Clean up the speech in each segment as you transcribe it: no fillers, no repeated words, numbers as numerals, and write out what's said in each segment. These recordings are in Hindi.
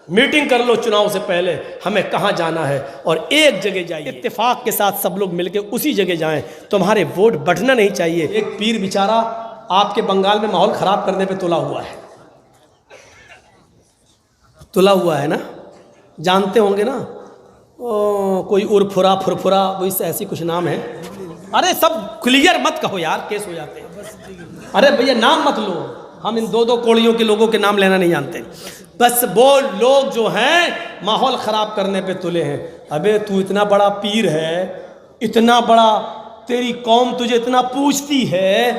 मीटिंग कर लो चुनाव से पहले, हमें कहाँ जाना है, और एक जगह जाइए, इत्तेफाक के साथ सब लोग मिलकर उसी जगह जाएं। तुम्हारे वोट बंटना नहीं चाहिए। एक पीर बेचारा आपके बंगाल में माहौल ख़राब करने पे तुला हुआ है, तुला हुआ है ना, जानते होंगे ना, कोई उर्फुरा फुरफुरा, वही ऐसी कुछ नाम है। अरे सब क्लियर मत कहो यार, केस हो जाते हैं। अरे भैया नाम मत लो, हम इन दो दो कोड़ियों के लोगों के नाम लेना नहीं जानते। बस वो लोग जो हैं माहौल ख़राब करने पे तुले हैं। अबे तू इतना बड़ा पीर है, इतना बड़ा, तेरी कौम तुझे इतना पूछती है,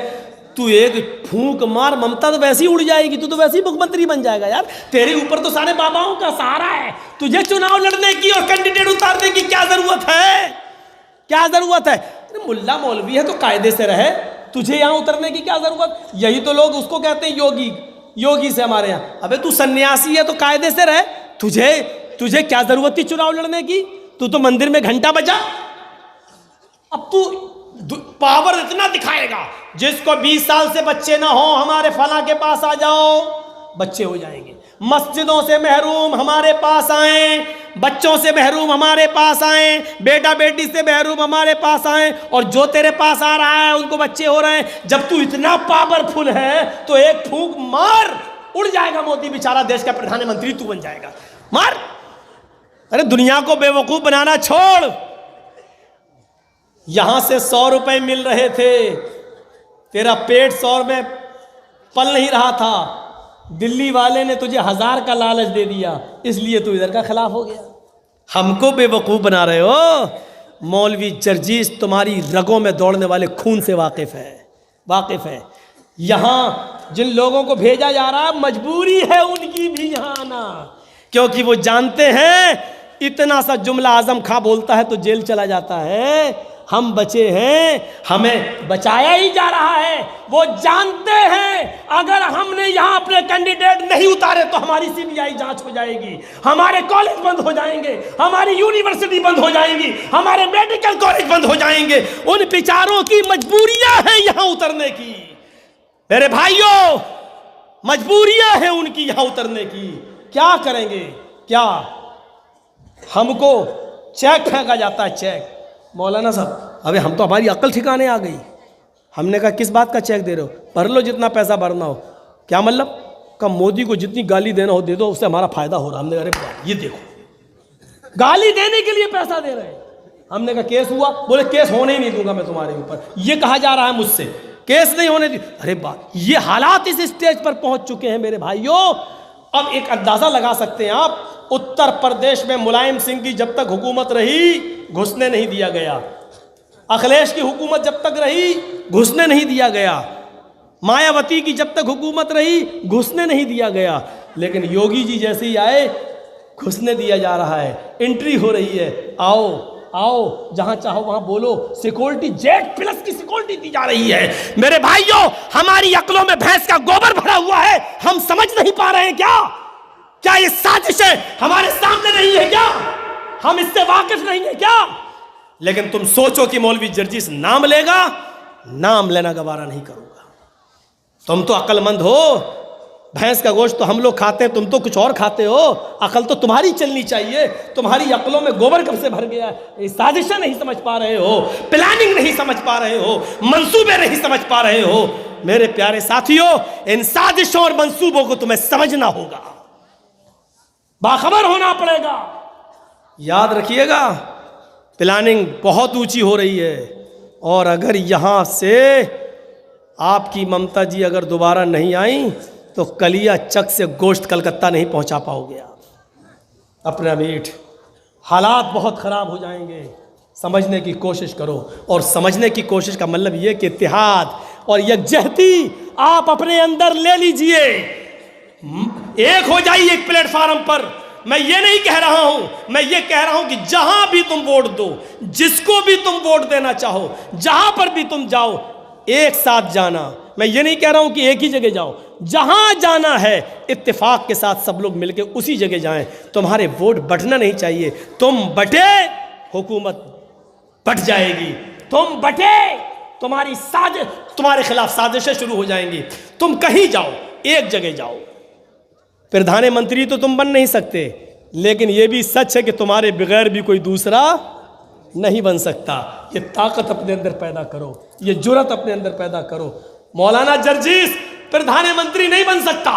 तू एक फूंक मार, ममता तो वैसे ही उड़ जाएगी, तू तो वैसे ही मुख्यमंत्री बन जाएगा यार। तेरे ऊपर तो सारे बाबाओं का सहारा है, तुझे चुनाव लड़ने की और कैंडिडेट उतारने की क्या ज़रूरत है, क्या ज़रूरत है? अरे मुल्ला मौलवी है तो कायदे से रहे, तुझे यहाँ उतरने की क्या ज़रूरत? यही तो लोग उसको कहते हैं योगी, योगी से हमारे यहाँ। अबे तू सन्यासी है तो कायदे से रहे, तुझे क्या ज़रूरत थी चुनाव लड़ने की? तू तो मंदिर में घंटा बजा। अब तू पावर इतना दिखाएगा, जिसको 20 साल से बच्चे ना हो हमारे फला के पास आ जाओ, बच्चे हो जाएंगे। मस्जिदों से महरूम हमारे पास आए, बच्चों से महरूम हमारे पास आए, बेटा बेटी से महरूम हमारे पास आए, और जो तेरे पास आ रहा है उनको बच्चे हो रहे हैं। जब तू इतना पावरफुल है तो एक फूंक मार, उड़ जाएगा मोदी बेचारा, देश का प्रधानमंत्री तू बन जाएगा, मार। अरे दुनिया को बेवकूफ बनाना छोड़। यहां से 100 रुपए मिल रहे थे, तेरा पेट 100 में पल नहीं रहा था, दिल्ली वाले ने तुझे 1000 का लालच दे दिया, इसलिए तू इधर का खिलाफ हो गया। हमको बेवकूफ़ बना रहे हो। मौलवी जर्जीस तुम्हारी रगों में दौड़ने वाले खून से वाकिफ़ है। यहाँ जिन लोगों को भेजा जा रहा है, मजबूरी है उनकी भी यहाँ आना, क्योंकि वो जानते हैं इतना सा जुमला आजम खां बोलता है तो जेल चला जाता है। हम बचे हैं, हमें बचाया ही जा रहा है। वो जानते हैं अगर हमने यहाँ अपने कैंडिडेट नहीं उतारे तो हमारी सीबीआई जांच हो जाएगी, हमारे कॉलेज बंद हो जाएंगे, हमारी यूनिवर्सिटी बंद हो जाएंगी, हमारे मेडिकल कॉलेज बंद हो जाएंगे। उन बेचारों की मजबूरियां हैं यहाँ उतरने की, मेरे भाइयों, मजबूरियां हैं उनकी यहाँ उतरने की। क्या करेंगे? क्या हमको चेक फेंका जाता है, चेक। मौलाना साहब, अबे हम तो, हमारी अक्ल ठिकाने आ गई। हमने कहा किस बात का चेक दे रहे हो? भर लो जितना पैसा भरना हो। क्या मतलब? कब मोदी को जितनी गाली देना हो दे दो, उससे हमारा फायदा हो रहा। हमने कहा अरे ये देखो, गाली देने के लिए पैसा दे रहे हैं। हमने कहा केस हुआ? बोले केस होने ही नहीं दूंगा मैं तुम्हारे ऊपर, ये कहा जा रहा है मुझसे, केस नहीं होने दी। अरे बात, ये हालात इस स्टेज पर पहुंच चुके हैं मेरे भाइयों। अब एक अंदाजा लगा सकते हैं आप, उत्तर प्रदेश में मुलायम सिंह की जब तक हुकूमत रही घुसने नहीं दिया गया, अखिलेश की हुकूमत जब तक रही घुसने नहीं दिया गया, मायावती की जब तक हुकूमत रही घुसने नहीं दिया गया, लेकिन योगी जी जैसे ही आए घुसने दिया जा रहा है, एंट्री हो रही है। आओ आओ, जहां चाहो वहां बोलो, सिक्योरिटी जेट प्लस की सिक्योरिटी दी जा रही है। मेरे भाइयों, हमारी अक्लों में भैंस का गोबर भरा हुआ है, हम समझ नहीं पा रहे हैं क्या ये साजिशें हमारे सामने नहीं है क्या? हम इससे वाकिफ नहीं है क्या? लेकिन तुम सोचो कि मौलवी जर्जीस नाम लेगा, नाम लेना गवारा नहीं करूंगा। तुम तो अक्लमंद हो, भैंस का गोश्त तो हम लोग खाते हैं, तुम तो कुछ और खाते हो। अकल तो तुम्हारी चलनी चाहिए। तुम्हारी अकलों में गोबर कब से भर गया? ये साजिशें नहीं समझ पा रहे हो, प्लानिंग नहीं समझ पा रहे हो, मंसूबे नहीं समझ पा रहे हो। मेरे प्यारे साथियों, इन साजिशों और मंसूबों को तुम्हें समझना होगा, बाखबर होना पड़ेगा। याद रखिएगा, प्लानिंग बहुत ऊंची हो रही है, और अगर यहां से आपकी ममता जी अगर दोबारा नहीं आई तो कलिया चक से गोश्त कलकत्ता नहीं पहुंचा पाओगे आप। अपना मीठ, हालात बहुत ख़राब हो जाएंगे। समझने की कोशिश करो, और समझने की कोशिश का मतलब ये कि इत्तेहाद और यकजहती आप अपने अंदर ले लीजिए, एक हो जाइए एक प्लेटफार्म पर। मैं ये नहीं कह रहा हूं, मैं ये कह रहा हूं कि जहां भी तुम वोट दो, जिसको भी तुम वोट देना चाहो, जहां पर भी तुम जाओ, एक साथ जाना। मैं ये नहीं कह रहा हूं कि एक ही जगह जाओ, जहां जाना है इत्तेफाक के साथ सब लोग मिलकर उसी जगह जाएं। तुम्हारे वोट बंटना नहीं चाहिए। तुम बटे, हुकूमत बट जाएगी। तुम बटे, तुम्हारे खिलाफ साजिशें शुरू हो जाएंगी। तुम कहीं जाओ, एक जगह जाओ, प्रधानमंत्री तो तुम बन नहीं सकते, लेकिन यह भी सच है कि तुम्हारे बगैर भी कोई दूसरा नहीं बन सकता। ये ताकत अपने अंदर पैदा करो, ये जुर्रत अपने अंदर पैदा करो। मौलाना जर्जीस प्रधानमंत्री नहीं बन सकता,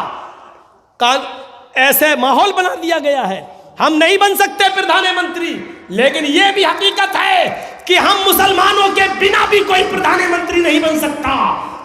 ऐसे माहौल बना दिया गया है, हम नहीं बन सकते प्रधानमंत्री। लेकिन यह भी हकीकत है कि हम मुसलमानों के बिना भी कोई प्रधानमंत्री नहीं बन सकता।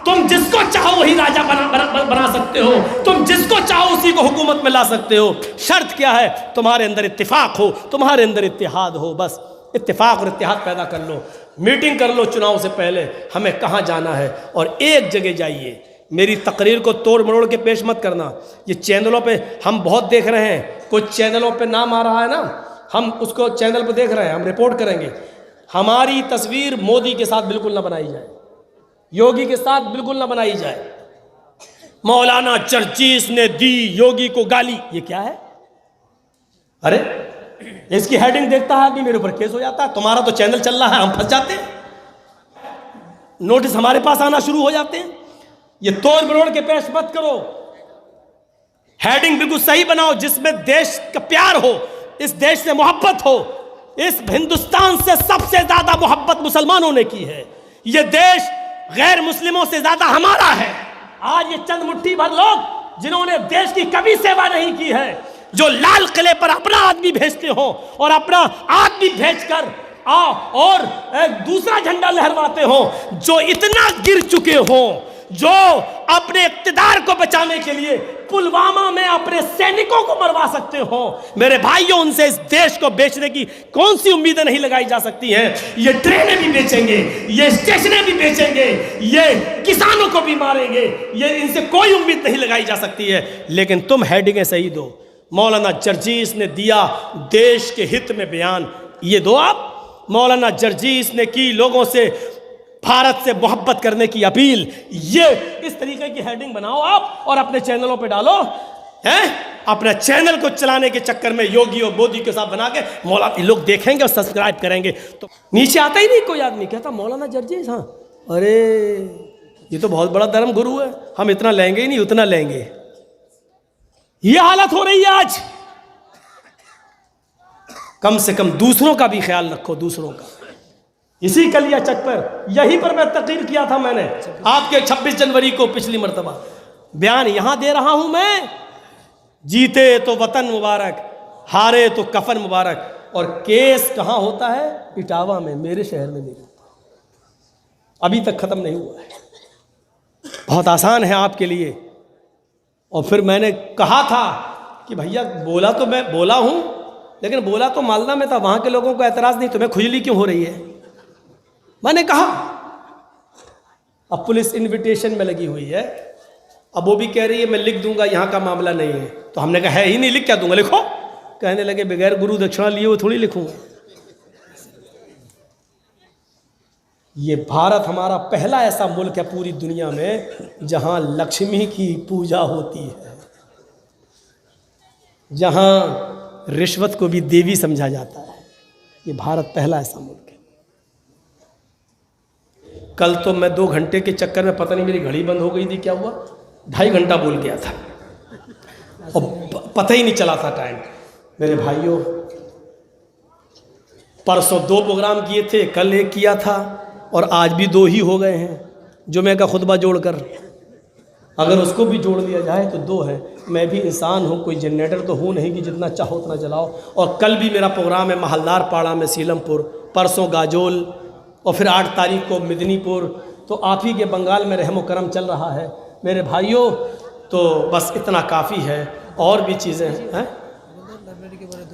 तुम जिसको चाहो वही राजा बना सकते हो, तुम जिसको चाहो उसी को हुकूमत में ला सकते हो। शर्त क्या है? तुम्हारे अंदर इत्तिफाक हो, तुम्हारे अंदर इत्तेहाद हो। बस इत्तिफाक और इत्तेहाद पैदा कर लो, मीटिंग कर लो चुनाव से पहले, हमें कहाँ जाना है, और एक जगह जाइए। मेरी तकरीर को तोड़ मरोड़ के पेश मत करना। ये चैनलों पे हम बहुत देख रहे हैं, कुछ चैनलों पे नाम आ रहा है ना, हम उसको चैनल पे देख रहे हैं, हम रिपोर्ट करेंगे। हमारी तस्वीर मोदी के साथ बिल्कुल ना बनाई जाए, योगी के साथ बिल्कुल ना बनाई जाए। मौलाना जर्जीस ने दी योगी को गाली, ये क्या है? अरे इसकी हेडिंग देखता है आदमी, मेरे ऊपर केस हो जाता है। तुम्हारा तो चैनल चल रहा है, हम फंस जाते हैं, नोटिस हमारे पास आना शुरू हो जाते हैं। ये तोड़ मरोड़ के पेश मत करो, हेडिंग बिल्कुल सही बनाओ जिसमें देश का प्यार हो, इस देश से मोहब्बत हो। इस हिंदुस्तान से सबसे ज्यादा मोहब्बत मुसलमानों ने की है। ये देश गैर मुस्लिमों से ज्यादा हमारा है। आज ये चंद मुट्ठी भर लोग जिन्होंने देश की कभी सेवा नहीं की है, जो लाल किले पर अपना आदमी भेजते हो और अपना आदमी भेजकर और एक दूसरा झंडा लहरवाते हो, जो इतना गिर चुके हो, जो अपने इक्तिदार को बचाने के लिए पुलवामा में अपने सैनिकों को मरवा सकते हो। मेरे भाइयों, उनसे इस देश को बेचने की कौन सी उम्मीदें नहीं लगाई जा सकती हैं। ये ट्रेनें भी बेचेंगे, ये स्टेशनें भी बेचेंगे, ये किसानों को भी मारेंगे, ये इनसे कोई उम्मीद नहीं लगाई जा सकती है। लेकिन तुम हेडिंगें सही दो। मौलाना जर्जीस ने दिया देश के हित में बयान, ये दो आप। मौलाना जर्जीस ने की लोगों से भारत से मोहब्बत करने की अपील, ये इस तरीके की हेडिंग बनाओ आप और अपने चैनलों पे डालो। हैं? अपने चैनल को चलाने के चक्कर में योगी और मोदी के साथ बना के मौलाना लोग देखेंगे और सब्सक्राइब करेंगे, तो नीचे आता ही नहीं कोई आदमी, कहता मौलाना जर्जीस, हाँ अरे ये तो बहुत बड़ा धर्म गुरु है, हम इतना लेंगे ही नहीं, उतना लेंगे। ये हालत हो रही है आज। कम से कम दूसरों का भी ख्याल रखो, दूसरों का। इसी कलिया चक पर, यहीं पर मैं तकरीर किया था मैंने आपके 26 जनवरी को, पिछली मर्तबा बयान यहां दे रहा हूं मैं। जीते तो वतन मुबारक, हारे तो कफन मुबारक। और केस कहां होता है? इटावा में, मेरे शहर में नहीं होता, अभी तक खत्म नहीं हुआ है। बहुत आसान है आपके लिए। और फिर मैंने कहा था कि भैया बोला तो मैं बोला हूं, लेकिन बोला तो मालदा में था, वहां के लोगों को एतराज नहीं, तुम्हें खुजली क्यों हो रही है? मैंने कहा। अब पुलिस इनविटेशन में लगी हुई है, अब वो भी कह रही है मैं लिख दूंगा, यहाँ का मामला नहीं है। तो हमने कहा है ही नहीं, लिख क्या दूंगा, लिखो। कहने लगे बगैर गुरु दक्षिणा लिए वो थोड़ी लिखूंगा। ये भारत हमारा पहला ऐसा मुल्क है पूरी दुनिया में जहां लक्ष्मी की पूजा होती है, जहां रिश्वत को भी देवी समझा जाता है। ये भारत पहला ऐसा मुल्क है। कल तो मैं 2 घंटे के चक्कर में, पता नहीं मेरी घड़ी बंद हो गई थी, क्या हुआ, 2.5 घंटा बोल गया था और पता ही नहीं चला था टाइम। मेरे भाइयों, परसों 2 प्रोग्राम किए थे, कल 1 किया था और आज भी 2 ही हो गए हैं। जुमे का खुतबा जोड़कर, अगर उसको भी जोड़ लिया जाए तो 2 है। मैं भी इंसान हूँ, कोई जनरेटर तो हूँ नहीं कि जितना चाहो उतना चलाओ। और कल भी मेरा प्रोग्राम है महलदार पाड़ा में सीलमपुर, परसों गाजोल, और फिर 8 तारीख को मिदनीपुर। तो आप ही के बंगाल में रहमो करम चल रहा है मेरे भाइयों। तो बस इतना काफ़ी है, और भी चीज़ें हैं।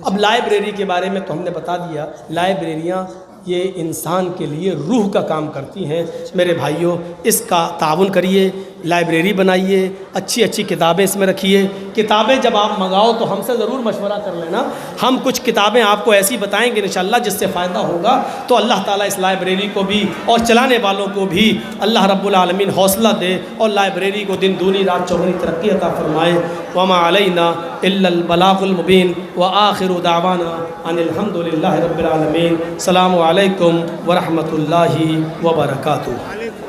अब लाइब्रेरी के बारे में तो हमने बता दिया। लाइब्रेरियाँ ये इंसान के लिए रूह का काम करती हैं। मेरे भाइयों, इसका ताउन करिए, लाइब्रेरी बनाइए, अच्छी अच्छी किताबें इसमें रखिए। किताबें जब आप मंगाओ तो हमसे ज़रूर मशवरा कर लेना, हम कुछ किताबें आपको ऐसी बताएंगे इंशाअल्लाह जिससे फ़ायदा होगा। तो अल्लाह ताला इस लाइब्रेरी को भी और चलाने वालों को भी अल्लाह रब्बुल आलमीन हौसला दे और लाइब्रेरी को दिन दूनी रात चौगुनी तरक्की अता फरमाए। वमा अलैना इल्लल बलागुल मुबीन व आखिरु दावाना अनिल हम्दुलिल्लाहि रब्बिल आलमीन। अस्सलामु अलैकुम व रहमतुल्लाहि व बरकातुहू।